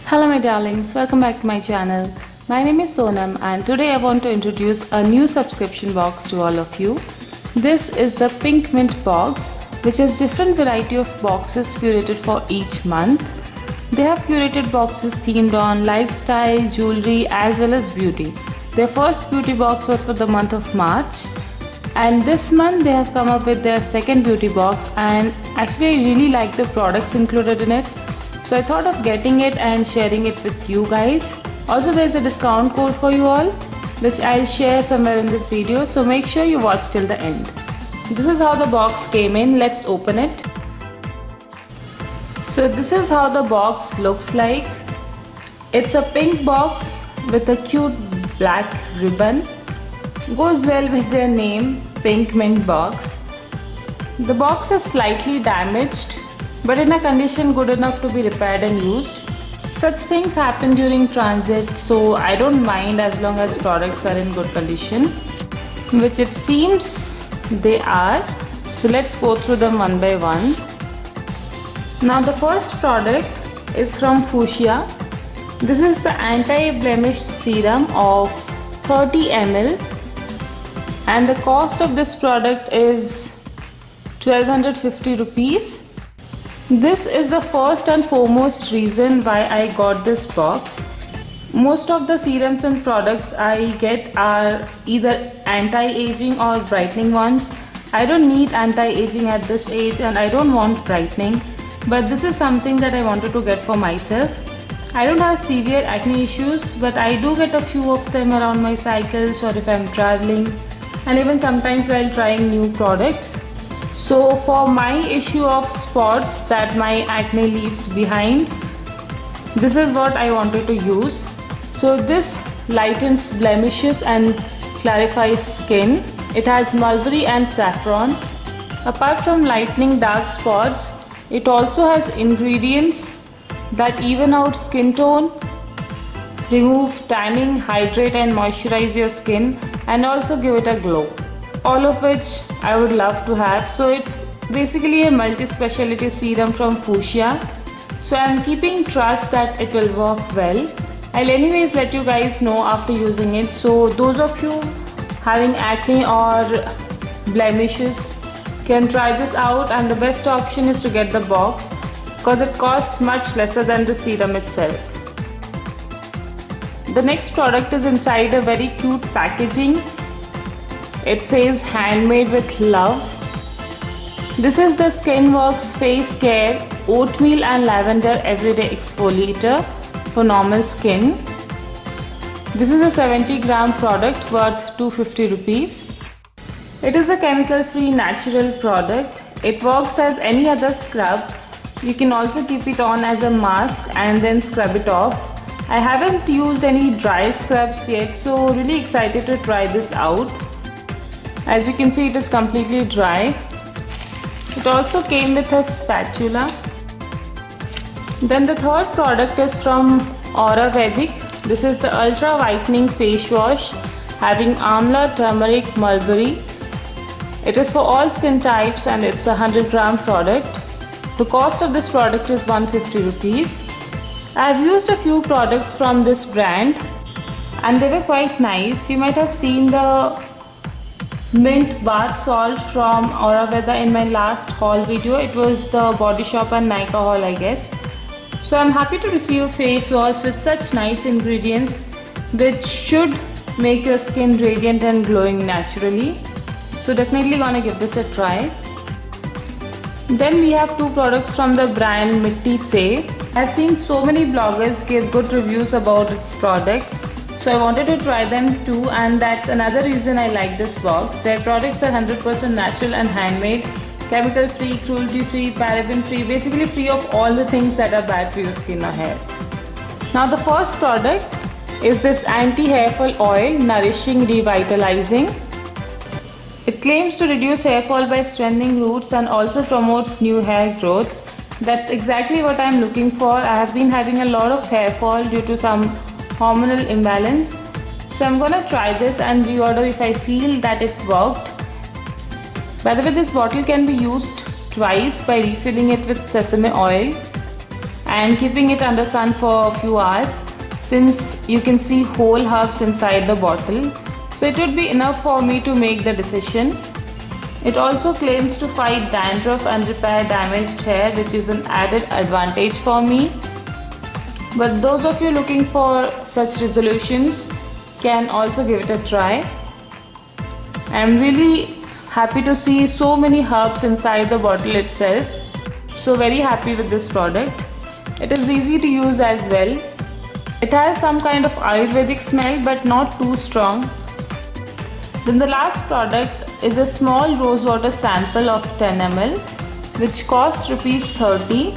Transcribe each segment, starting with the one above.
Hello my darlings, welcome back to my channel. My name is Sonam and today I want to introduce a new subscription box to all of you. This is the Pink Mint box, which has different variety of boxes curated for each month. They have curated boxes themed on lifestyle, jewelry as well as beauty. Their first beauty box was for the month of March, and this month they have come up with their second beauty box, and actually I really like the products included in it. So I thought of getting it and sharing it with you guys. Also there's a discount code for you all, which I'll share somewhere in this video, so make sure you watch till the end. This is how the box came in. Let's open it. So this is how the box looks like. It's a pink box with a cute black ribbon. Goes well with their name, Pink Mint box. The box is slightly damaged, but in a condition good enough to be repaired and used. Such things happen during transit, so I don't mind as long as products are in good condition, which it seems they are. So let's go through them one by one. Now the first product is from Fuchsia. This is the anti-blemish serum of 30 ml, and the cost of this product is 1250 rupees. This is the first and foremost reason why I got this box. Most of the serums and products I get are either anti-aging or brightening ones. I don't need anti-aging at this age and I don't want brightening, but this is something that I wanted to get for myself. I don't have severe acne issues, but I do get a few of them around my cycles or if I'm traveling, and even sometimes while trying new products. So for my issue of spots that my acne leaves behind, this is what I wanted to use. So this lightens blemishes and clarifies skin. It has mulberry and saffron. Apart from lightening dark spots, it also has ingredients that even out skin tone, remove tanning, hydrate and moisturize your skin, and also give it a glow. All of which I would love to have. So it's basically a multi-speciality serum from Fuchsia. So I'm keeping trust that it will work well. I'll anyways let you guys know after using it. So those of you having acne or blemishes can try this out, and the best option is to get the box because it costs much lesser than the serum itself. The next product is inside a very cute packaging. It says handmade with love. This is the Skinworks Face Care Oatmeal and Lavender Everyday Exfoliator for normal skin. This is a 70-gram product worth 250 rupees. It is a chemical-free natural product. It works as any other scrub. You can also keep it on as a mask and then scrub it off. I haven't used any dry scrubs yet, so really excited to try this out. As you can see, it is completely dry. It also came with a spatula. Then the third product is from Ayurvedic. This is the Ultra Whitening Face Wash having amla, turmeric, mulberry. It is for all skin types and it's a 100-gram product. The cost of this product is 150 rupees. I have used a few products from this brand and they were quite nice. You might have seen the mint bath salt from Ayurveda in my last haul video. It was the Body Shop and Nykaa haul, I guess. So I'm happy to receive face wash with such nice ingredients which should make your skin radiant and glowing naturally. So definitely gonna give this a try. Then we have two products from the brand Mitti Se. I've seen so many bloggers give good reviews about its products. So I wanted to try them too, and that's another reason I like this box. Their products are 100% natural and handmade, chemical free, cruelty free, paraben free, basically free of all the things that are bad for your skin or hair. Now the first product is this anti-hair fall oil, nourishing, revitalizing. It claims to reduce hair fall by strengthening roots and also promotes new hair growth. That's exactly what I'm looking for. I have been having a lot of hair fall due to some hormonal imbalance. So I'm gonna try this and reorder if I feel that it worked. By the way, this bottle can be used twice by refilling it with sesame oil. and keeping it under sun for a few hours, since you can see whole herbs inside the bottle. So it would be enough for me to make the decision. It also claims to fight dandruff and repair damaged hair, which is an added advantage for me. But those of you looking for such resolutions can also give it a try. I'm really happy to see so many herbs inside the bottle itself. So very happy with this product. It is easy to use as well. It has some kind of Ayurvedic smell but not too strong. Then the last product is a small rose water sample of 10 ml, which costs ₹30.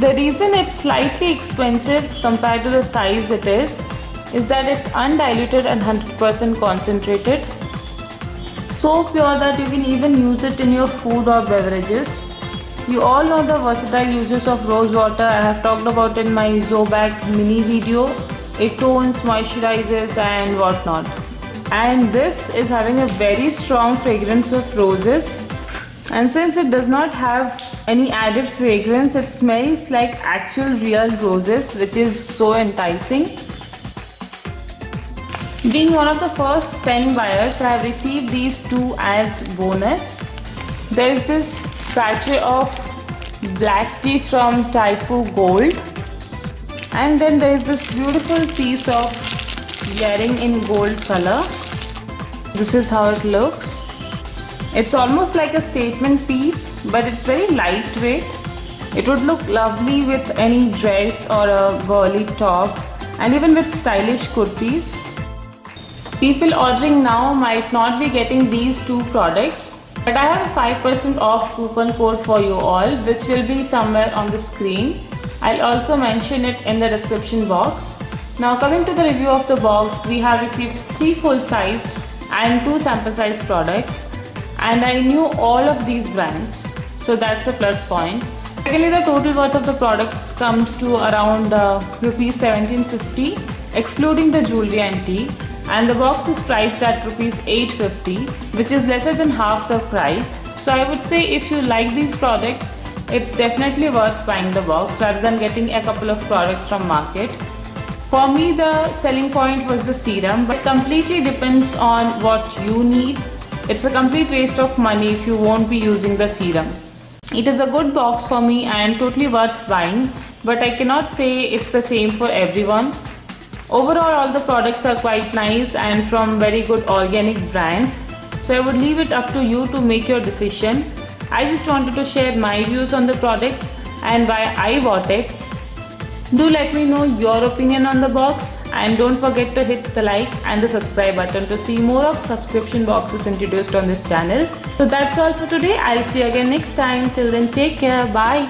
The reason it's slightly expensive compared to the size it is that it's undiluted and 100% concentrated. So pure that you can even use it in your food or beverages. You all know the versatile uses of rose water. I have talked about in my Zobac mini video. It tones, moisturizes and whatnot. And this is having a very strong fragrance of roses, and since it does not have any added fragrance, it smells like actual real roses, which is so enticing. Being one of the first 10 buyers, I have received these two as bonus. There is this sachet of black tea from Typhoo Gold, and then there is this beautiful piece of earring in gold color. This is how it looks. It's almost like a statement piece, but it's very lightweight. It would look lovely with any dress or a girly top, and even with stylish kurtis. People ordering now might not be getting these two products, but I have a 5% off coupon code for you all, which will be somewhere on the screen. I'll also mention it in the description box. Now coming to the review of the box, we have received 3 full-sized and 2 sample-sized products, and I knew all of these brands, so that's a plus point. Basically, the total worth of the products comes to around rupees 1750, excluding the jewelry and tea, and the box is priced at rupees 850, which is lesser than half the price. So I would say if you like these products, it's definitely worth buying the box rather than getting a couple of products from market. For me, the selling point was the serum, but completely depends on what you need. It's a complete waste of money if you won't be using the serum. It is a good box for me and totally worth buying, but I cannot say it's the same for everyone. Overall, all the products are quite nice and from very good organic brands. So I would leave it up to you to make your decision. I just wanted to share my views on the products and why I bought it. Do let me know your opinion on the box, and don't forget to hit the like and the subscribe button to see more of subscription boxes introduced on this channel. So that's all for today. I'll see you again next time. Till then, take care. Bye.